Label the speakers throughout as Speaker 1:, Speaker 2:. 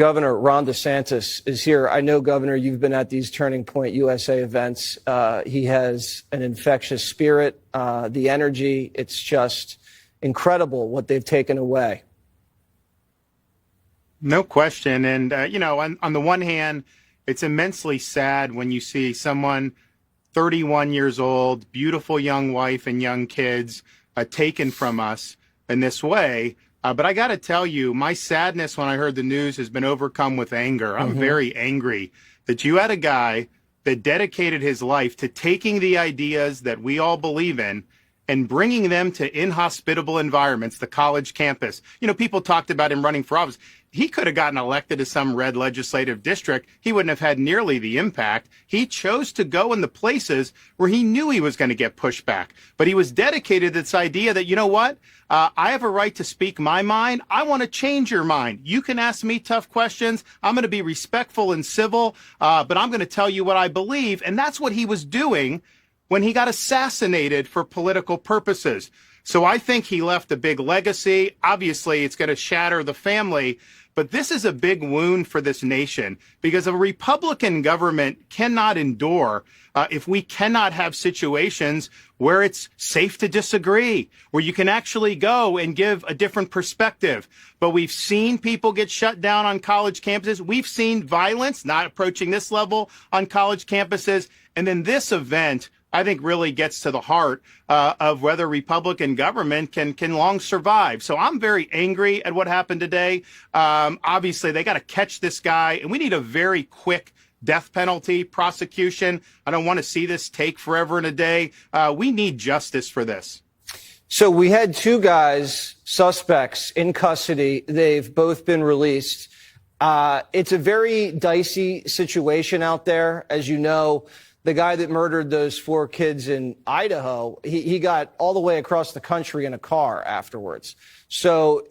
Speaker 1: Governor Ron DeSantis is here. I know, Governor, you've been at these Turning Point USA events. He has an infectious spirit, the energy. It's just incredible what they've taken away.
Speaker 2: No question. And, on the one hand, it's immensely sad when you see someone 31 years old, beautiful young wife and young kids taken from us in this way. But I got to tell you, my sadness when I heard the news has been overcome with anger. I'm very angry that you had a guy that dedicated his life to taking the ideas that we all believe in and bringing them to inhospitable environments, the college campus. People talked about him running for office. He could have gotten elected to some red legislative district. He wouldn't have had nearly the impact. He chose to go in the places where he knew he was going to get pushback. But he was dedicated to this idea that, I have a right to speak my mind. I want to change your mind. You can ask me tough questions. I'm going to be respectful and civil, but I'm going to tell you what I believe. And that's what he was doing when he got assassinated for political purposes. So I think he left a big legacy. Obviously, it's going to shatter the family. But this is a big wound for this nation because a Republican government cannot endure if we cannot have situations where it's safe to disagree, where you can actually go and give a different perspective. But we've seen people get shut down on college campuses. We've seen violence not approaching this level on college campuses. And then this event, I think, really gets to the heart of whether Republican government can long survive. So I'm very angry at what happened today. Obviously, they got to catch this guy, and we need a very quick death penalty prosecution. I don't want to see this take forever and a day. We need justice for this.
Speaker 1: So we had two guys, suspects, in custody. They've both been released. It's a very dicey situation out there. As you know, the guy that murdered those 4 kids in Idaho, he got all the way across the country in a car afterwards. So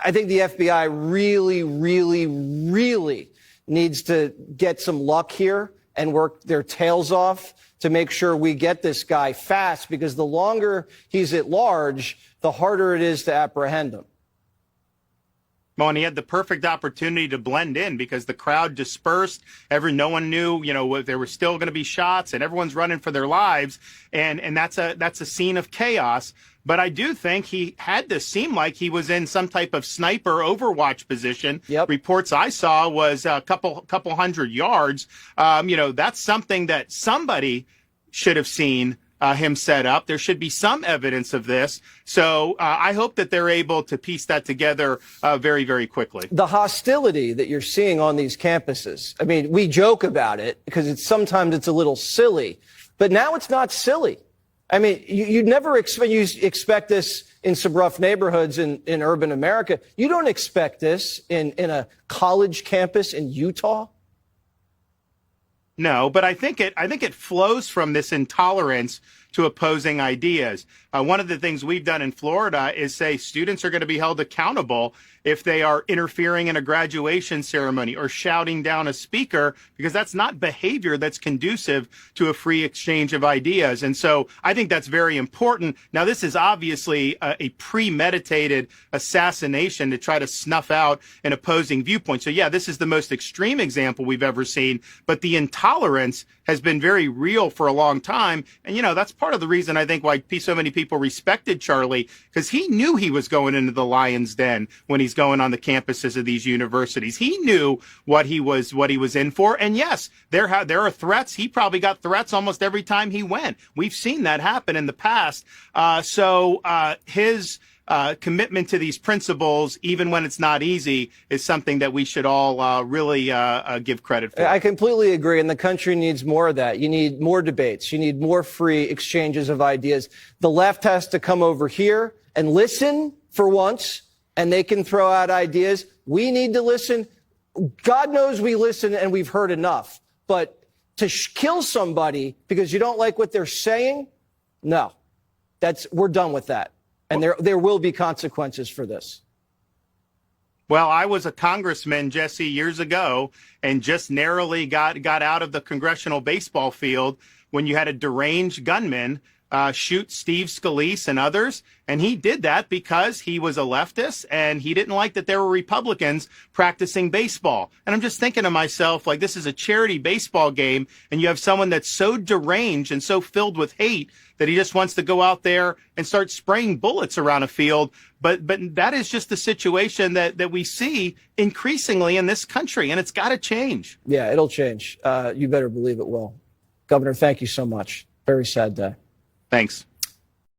Speaker 1: I think the FBI really, really, really needs to get some luck here and work their tails off to make sure we get this guy fast, because the longer he's at large, the harder it is to apprehend him.
Speaker 2: And he had the perfect opportunity to blend in because the crowd dispersed. No one knew, there were still going to be shots, and everyone's running for their lives. And that's a scene of chaos. But I do think he had to seem like he was in some type of sniper overwatch position.
Speaker 1: Yep.
Speaker 2: Reports I saw was a couple 100 yards. That's something that somebody should have seen him set up. There should be some evidence of this. So I hope that they're able to piece that together very, very quickly.
Speaker 1: The hostility that you're seeing on these campuses, I mean, we joke about it because sometimes it's a little silly, but now it's not silly. I mean, you'd never expect this in some rough neighborhoods in urban America. You don't expect this in a college campus in Utah.
Speaker 2: No, but I think it flows from this intolerance to opposing ideas. One of the things we've done in Florida is say students are going to be held accountable if they are interfering in a graduation ceremony or shouting down a speaker, because that's not behavior that's conducive to a free exchange of ideas. And so I think that's very important. Now, this is obviously a premeditated assassination to try to snuff out an opposing viewpoint. So, yeah, this is the most extreme example we've ever seen. But the intolerance has been very real for a long time. And, that's part of the reason I think why so many people respected Charlie, because he knew he was going into the lion's den when he's going on the campuses of these universities. He knew what he was in for. And yes, there are threats. He probably got threats almost every time he went. We've seen that happen in the past. So his commitment to these principles, even when it's not easy, is something that we should all really give credit for.
Speaker 1: I completely agree, and the country needs more of that. You need more debates. You need more free exchanges of ideas. The left has to come over here and listen for once, and they can throw out ideas. We need to listen. God knows we listen and we've heard enough. But to kill somebody because you don't like what they're saying, no. We're done with that. And there will be consequences for this.
Speaker 2: Well, I was a congressman, Jesse, years ago, and just narrowly got out of the congressional baseball field when you had a deranged gunman shoot Steve Scalise and others. And he did that because he was a leftist and he didn't like that there were Republicans practicing baseball. And I'm just thinking to myself, like, this is a charity baseball game, and you have someone that's so deranged and so filled with hate that he just wants to go out there and start spraying bullets around a field. But that is just the situation that we see increasingly in this country, and it's got to change.
Speaker 1: Yeah, it'll change. You better believe it will. Governor, thank you so much. Very sad day.
Speaker 2: Thanks.